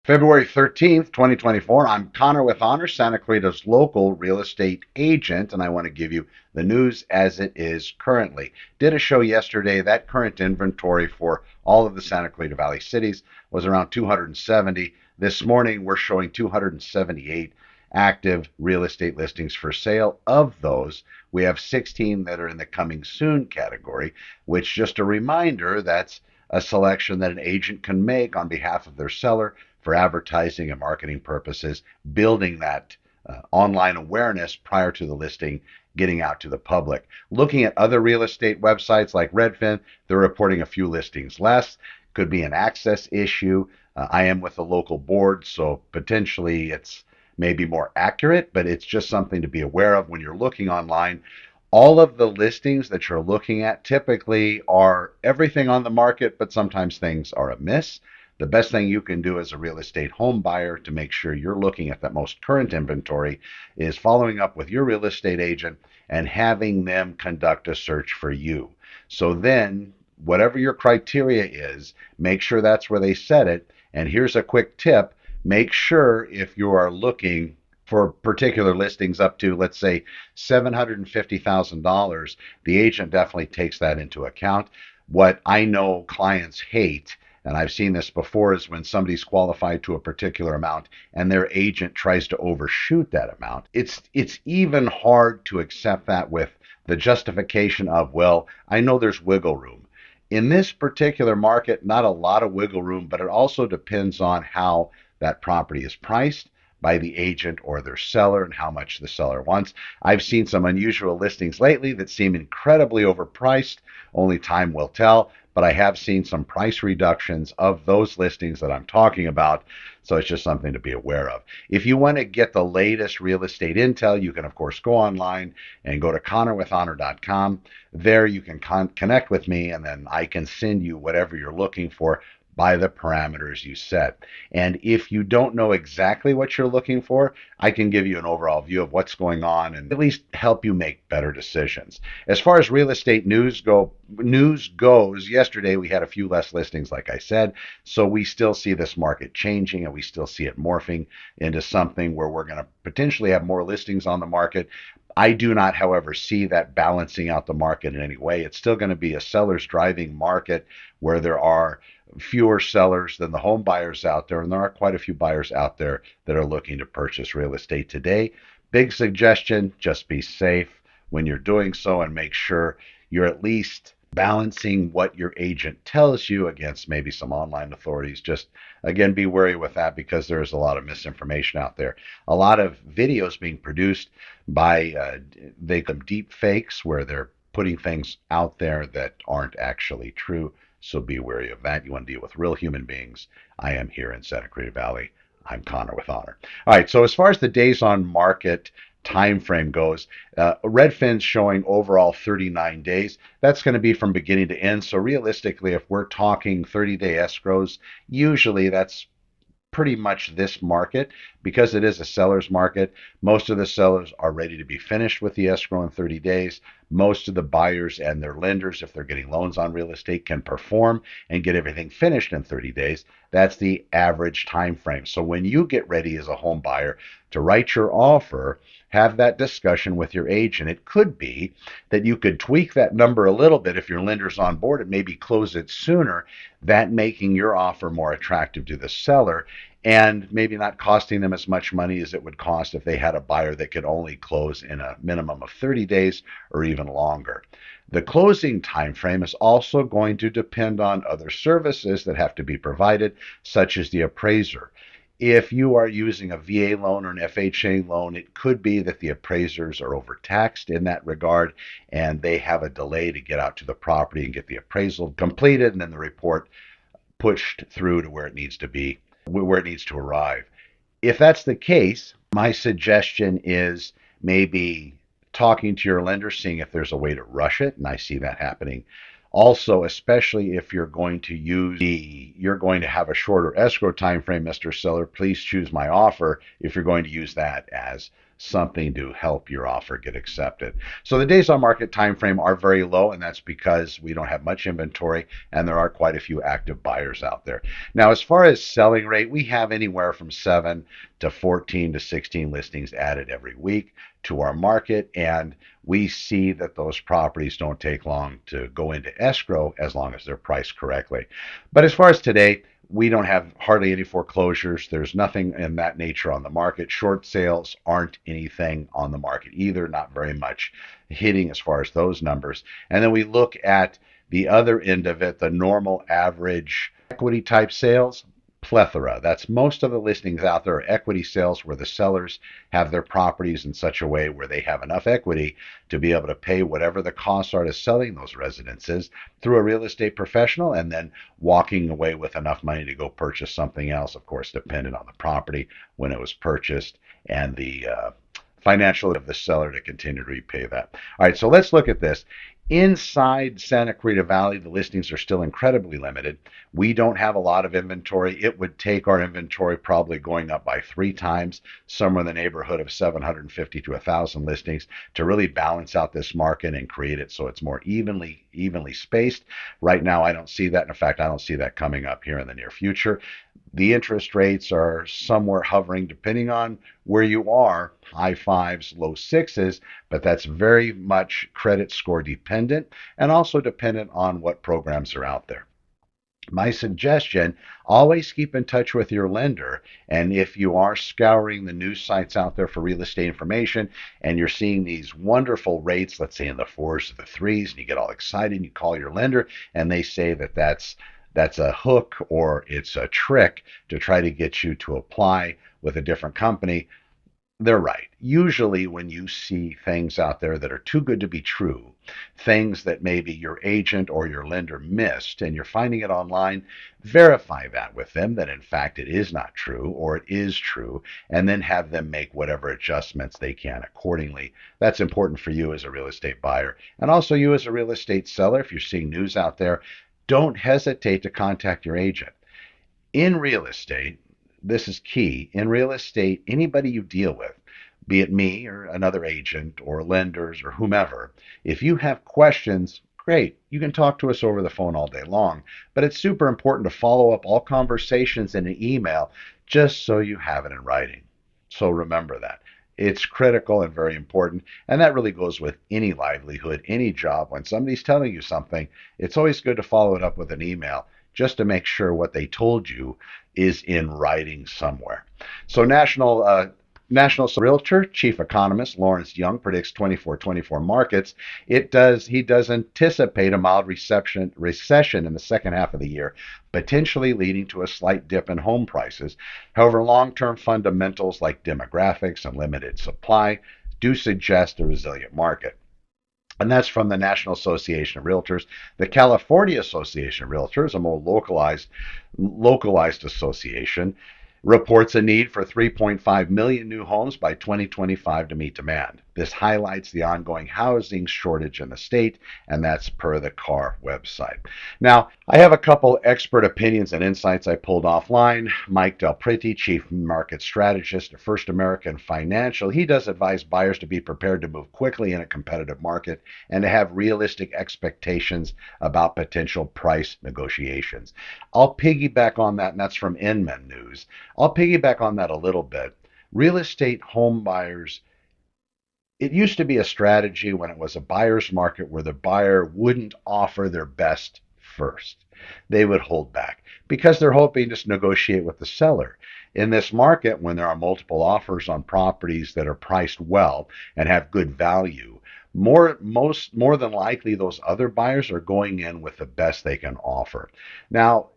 February 13th, 2024. I'm Connor with Honor, Santa Clarita's local real estate agent, and I want to give you the news as it is currently. Did a show yesterday. That current inventory for all of the Santa Clarita Valley cities was around 270. This morning, we're showing 278 active real estate listings for sale. Of those, we have 16 that are in the coming soon category, which, just a reminder, that's a selection that an agent can make on behalf of their seller for advertising and marketing purposes, building that online awareness prior to the listing getting out to the public. Looking at other real estate websites like Redfin, they're reporting a few listings less. Could be an access issue. I am with the local board, so potentially it's maybe more accurate, but it's just something to be aware of when you're looking online. All of the listings that you're looking at typically are everything on the market, but sometimes things are amiss. The best thing you can do as a real estate home buyer to make sure you're looking at that most current inventory is following up with your real estate agent and having them conduct a search for you. So then, whatever your criteria is, make sure that's where they set it. And here's a quick tip: make sure if you are looking for particular listings up to, let's say, $750,000, the agent definitely takes that into account. What I know clients hate, and I've seen this before, is when somebody's qualified to a particular amount and their agent tries to overshoot that amount. It's even hard to accept that with the justification of, well, I know there's wiggle room. In this particular market, not a lot of wiggle room, but it also depends on how that property is priced by the agent or their seller and how much the seller wants. I've seen some unusual listings lately that seem incredibly overpriced. Only time will tell, but I have seen some price reductions of those listings that I'm talking about. So it's just something to be aware of. If you want to get the latest real estate intel, you can, of course, go online and go to connorwithhonor.com. There you can connect with me, and then I can send you whatever you're looking for by the parameters you set. And if you don't know exactly what you're looking for, I can give you an overall view of what's going on and at least help you make better decisions. As far as real estate news goes, yesterday we had a few less listings, like I said, so we still see this market changing and we still see it morphing into something where we're going to potentially have more listings on the market. I do not, however, see that balancing out the market in any way. It's still going to be a seller's driving market where there are fewer sellers than the home buyers out there, and there are quite a few buyers out there that are looking to purchase real estate today. Big suggestion: just be safe when you're doing so and make sure you're at least balancing what your agent tells you against maybe some online authorities. Just, again, be wary with that because there's a lot of misinformation out there. A lot of videos being produced by they call them deep fakes, where they're putting things out there that aren't actually true. So be wary of that. You want to deal with real human beings. I am here in Santa Clarita Valley. I'm Connor with Honor. All right, so as far as the days on market time frame goes, Redfin's showing overall 39 days. That's going to be from beginning to end. So realistically, if we're talking 30-day escrows, usually that's pretty much this market. Because it is a seller's market, most of the sellers are ready to be finished with the escrow in 30 days. Most of the buyers and their lenders, if they're getting loans on real estate, can perform and get everything finished in 30 days. That's the average time frame. So when you get ready as a home buyer to write your offer, have that discussion with your agent. It could be that you could tweak that number a little bit if your lender's on board and maybe close it sooner, that making your offer more attractive to the seller and maybe not costing them as much money as it would cost if they had a buyer that could only close in a minimum of 30 days or even longer. The closing time frame is also going to depend on other services that have to be provided, such as the appraiser. If you are using a VA loan or an FHA loan, it could be that the appraisers are overtaxed in that regard and they have a delay to get out to the property and get the appraisal completed and then the report pushed through to where it needs to be, where it needs to arrive. If that's the case, my suggestion is maybe talking to your lender, seeing if there's a way to rush it, and I see that happening. Also, especially if you're going to have a shorter escrow time frame, Mr. Seller, please choose my offer if you're going to use that as something to help your offer get accepted. So the days on market time frame are very low, and that's because we don't have much inventory and there are quite a few active buyers out there. Now, as far as selling rate, we have anywhere from 7 to 14 to 16 listings added every week to our market, and we see that those properties don't take long to go into escrow as long as they're priced correctly. But as far as today, we don't have hardly any foreclosures. There's nothing in that nature on the market. Short sales aren't anything on the market either, not very much hitting as far as those numbers. And then we look at the other end of it, the normal average equity type sales, plethora. That's most of the listings out there are equity sales where the sellers have their properties in such a way where they have enough equity to be able to pay whatever the costs are to selling those residences through a real estate professional and then walking away with enough money to go purchase something else, of course, dependent on the property when it was purchased and the financial of the seller to continue to repay that. All right, so let's look at this. Inside Santa Clarita Valley, the listings are still incredibly limited. We don't have a lot of inventory. It would take our inventory probably going up by 3 times, somewhere in the neighborhood of 750 to 1,000 listings to really balance out this market and create it so it's more evenly spaced. Right now, I don't see that. In fact, I don't see that coming up here in the near future. The interest rates are somewhere hovering, depending on where you are, high 5s, low 6s, but that's very much credit score dependent and also dependent on what programs are out there. My suggestion, always keep in touch with your lender. And if you are scouring the news sites out there for real estate information and you're seeing these wonderful rates, let's say in the 4s or the 3s, and you get all excited and you call your lender and they say that that's a hook or it's a trick to try to get you to apply with a different company, they're right. Usually when you see things out there that are too good to be true, things that maybe your agent or your lender missed and you're finding it online, verify that with them that in fact it is not true or it is true, and then have them make whatever adjustments they can accordingly. That's important for you as a real estate buyer and also you as a real estate seller. If you're seeing news out there, don't hesitate to contact your agent. In real estate, this is key. In real estate, anybody you deal with, be it me or another agent or lenders or whomever, if you have questions, great. You can talk to us over the phone all day long. But it's super important to follow up all conversations in an email just so you have it in writing. So remember that. It's critical and very important. And that really goes with any livelihood, any job. When somebody's telling you something, it's always good to follow it up with an email just to make sure what they told you is in writing somewhere. So National Realtor Chief Economist Lawrence Young predicts 24 markets. He does anticipate a mild recession in the second half of the year, potentially leading to a slight dip in home prices. However, long-term fundamentals like demographics and limited supply do suggest a resilient market. And that's from the National Association of Realtors. The California Association of Realtors, a more localized association, reports a need for 3.5 million new homes by 2025 to meet demand. This highlights the ongoing housing shortage in the state, and that's per the CAR website. Now, I have a couple expert opinions and insights I pulled offline. Mike Del Prete, Chief Market Strategist at First American Financial, he does advise buyers to be prepared to move quickly in a competitive market and to have realistic expectations about potential price negotiations. I'll piggyback on that, and that's from Inman News. I'll piggyback on that a little bit. Real estate home buyers, it used to be a strategy when it was a buyer's market where the buyer wouldn't offer their best first. They would hold back because they're hoping to negotiate with the seller. In this market, when there are multiple offers on properties that are priced well and have good value, more than likely those other buyers are going in with the best they can offer. Now,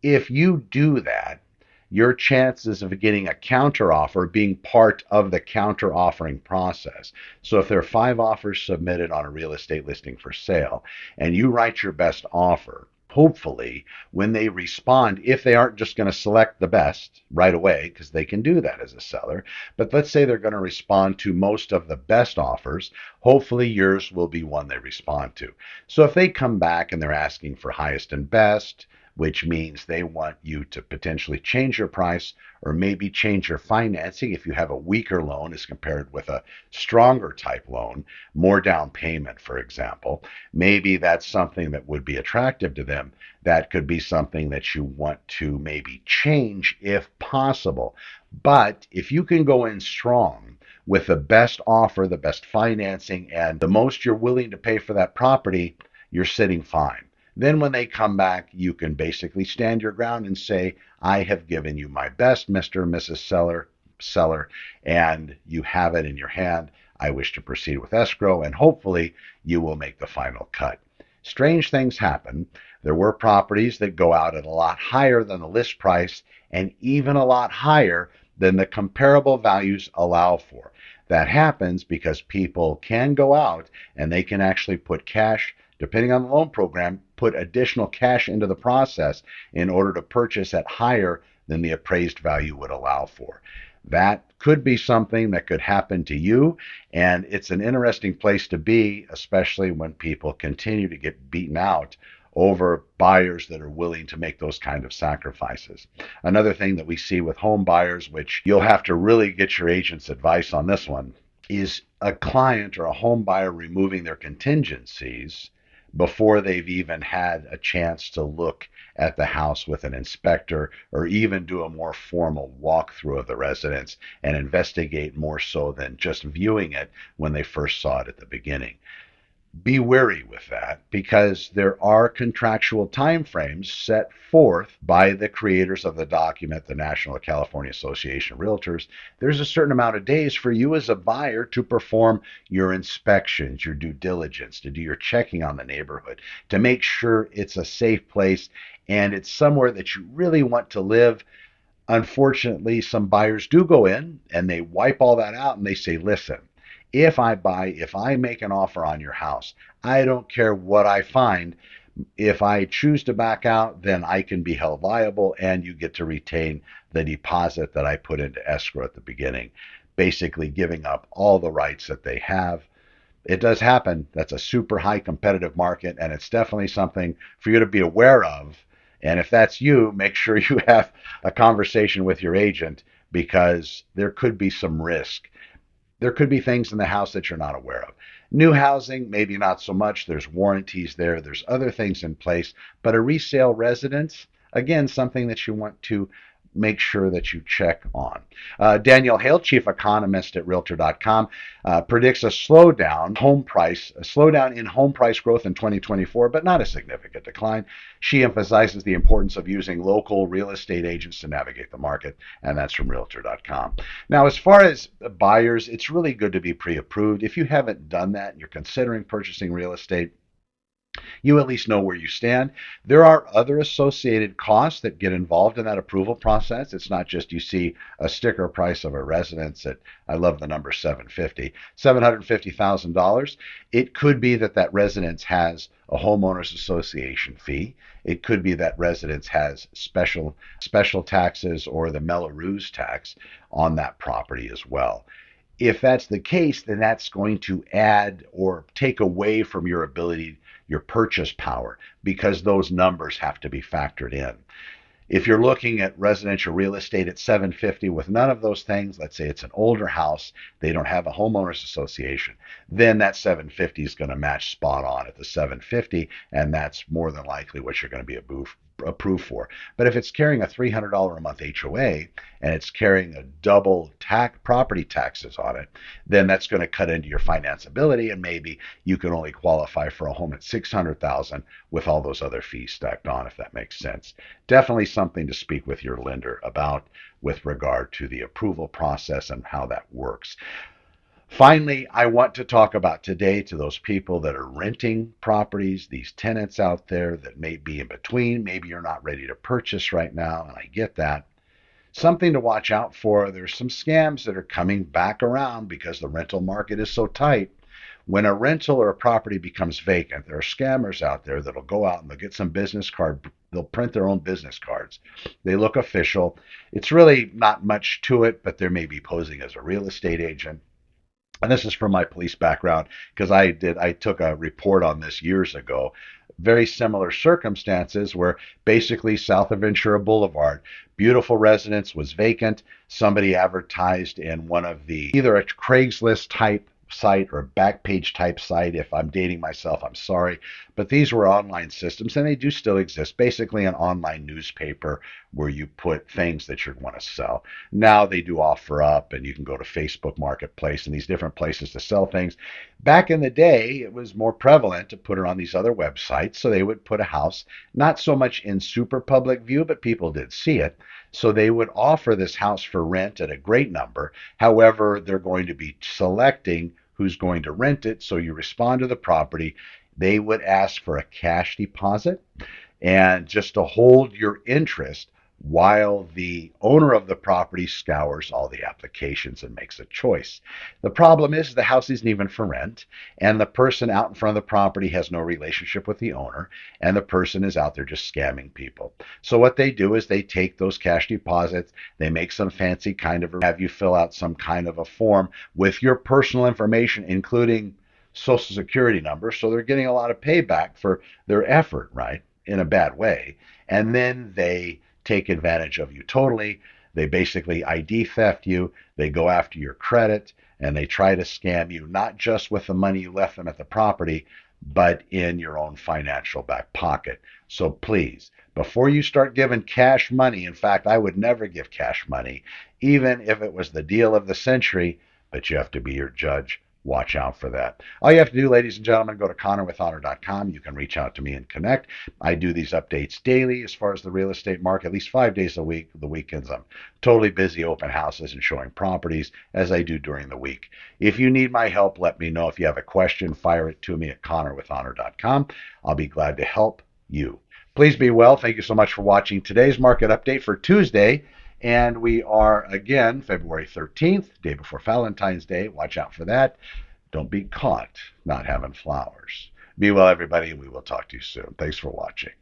if you do that, your chances of getting a counter offer being part of the counter offering process. So if there are 5 offers submitted on a real estate listing for sale and you write your best offer, hopefully when they respond, if they aren't just going to select the best right away, because they can do that as a seller, but let's say they're going to respond to most of the best offers, hopefully yours will be one they respond to. So if they come back and they're asking for highest and best, which means they want you to potentially change your price or maybe change your financing if you have a weaker loan as compared with a stronger type loan, more down payment, for example. Maybe that's something that would be attractive to them. That could be something that you want to maybe change if possible. But if you can go in strong with the best offer, the best financing, and the most you're willing to pay for that property, you're sitting fine. Then when they come back, you can basically stand your ground and say, I have given you my best, Mr. and Mrs. Seller, and you have it in your hand. I wish to proceed with escrow, and hopefully you will make the final cut. Strange things happen. There were properties that go out at a lot higher than the list price and even a lot higher than the comparable values allow for. That happens because people can go out and they can actually put cash, depending on the loan program, put additional cash into the process in order to purchase at higher than the appraised value would allow for. That could be something that could happen to you, and it's an interesting place to be, especially when people continue to get beaten out over buyers that are willing to make those kind of sacrifices. Another thing that we see with home buyers, which you'll have to really get your agent's advice on this one, is a client or a home buyer removing their contingencies before they've even had a chance to look at the house with an inspector or even do a more formal walkthrough of the residence and investigate more so than just viewing it when they first saw it at the beginning. Be wary with that because there are contractual timeframes set forth by the creators of the document, the National California Association of Realtors. There's a certain amount of days for you as a buyer to perform your inspections, your due diligence, to do your checking on the neighborhood, to make sure it's a safe place and it's somewhere that you really want to live. Unfortunately, some buyers do go in and they wipe all that out and they say, listen, if I make an offer on your house, I don't care what I find. If I choose to back out, then I can be held liable and you get to retain the deposit that I put into escrow at the beginning, basically giving up all the rights that they have. It does happen. That's a super high competitive market, and it's definitely something for you to be aware of. And if that's you, make sure you have a conversation with your agent because there could be some risk. There could be things in the house that you're not aware of. New housing, maybe not so much. There's warranties there. There's other things in place. But a resale residence, again, something that you want to make sure that you check on. Daniel Hale, chief economist at realtor.com, predicts a slowdown in home price growth in 2024, but not a significant decline. She emphasizes the importance of using local real estate agents to navigate the market, and that's from realtor.com. Now, as far as buyers, it's really good to be pre-approved. If you haven't done that and you're considering purchasing real estate, you at least know where you stand. There are other associated costs that get involved in that approval process. It's not just you see a sticker price of a residence at, I love the number $750,000. It could be that that residence has a homeowners association fee. It could be that residence has special taxes or the Melrose tax on that property as well. If that's the case, then that's going to add or take away from your ability, your purchase power, because those numbers have to be factored in. If you're looking at residential real estate at 750 with none of those things, let's say it's an older house, they don't have a homeowners association, then that 750 is going to match spot on at the 750, and that's more than likely what you're going to be approved for. But if it's carrying a $300 a month HOA and it's carrying a double property taxes on it, then that's going to cut into your financeability, and maybe you can only qualify for a home at $600,000 with all those other fees stacked on, if that makes sense. Definitely something to speak with your lender about with regard to the approval process and how that works. Finally, I want to talk about today to those people that are renting properties, these tenants out there that may be in between. Maybe you're not ready to purchase right now, and I get that. Something to watch out for. There's some scams that are coming back around because the rental market is so tight. When a rental or a property becomes vacant, there are scammers out there that'll go out and they'll get some business card. They'll print their own business cards. They look official. It's really not much to it, but they may be posing as a real estate agent. and this is from my police background because I took a report on this years ago. Very similar circumstances where basically south of Ventura Boulevard, beautiful residence was vacant. Somebody advertised in one of the either a Craigslist type site or Backpage type site. If I'm dating myself, I'm sorry. But these were online systems and they do still exist. Basically, an online newspaper where you put things that you want to sell. Now they do offer up and you can go to Facebook Marketplace and these different places to sell things. Back in the day, it was more prevalent to put it on these other websites. So they would put a house, not so much in super public view, but people did see it. So they would offer this house for rent at a great number. However, they're going to be selecting who's going to rent it. So you respond to the property. They would ask for a cash deposit and just to hold your interest while the owner of the property scours all the applications and makes a choice. The problem is the house isn't even for rent, and the person out in front of the property has no relationship with the owner, and the person is out there just scamming people. So what they do is they take those cash deposits, they make some fancy kind of have you fill out some kind of a form with your personal information, including social security number. So they're getting a lot of payback for their effort, right? In a bad way. And then they take advantage of you totally. They basically ID theft you. They go after your credit and they try to scam you, not just with the money you left them at the property, but in your own financial back pocket. So please, before you start giving cash money, in fact, I would never give cash money, even if it was the deal of the century, but you have to be your judge. Watch out for that. All you have to do, ladies and gentlemen, go to connorwithhonor.com. You can reach out to me and connect. I do these updates daily as far as the real estate market, at least 5 days a week. The weekends, I'm totally busy open houses and showing properties as I do during the week. If you need my help, let me know. If you have a question, fire it to me at connorwithhonor.com. I'll be glad to help you. Please be well. Thank you so much for watching today's market update for Tuesday. And we are again February 13th, day before Valentine's Day. Watch out for that. Don't be caught not having flowers. Be well, everybody. We will talk to you soon. Thanks for watching.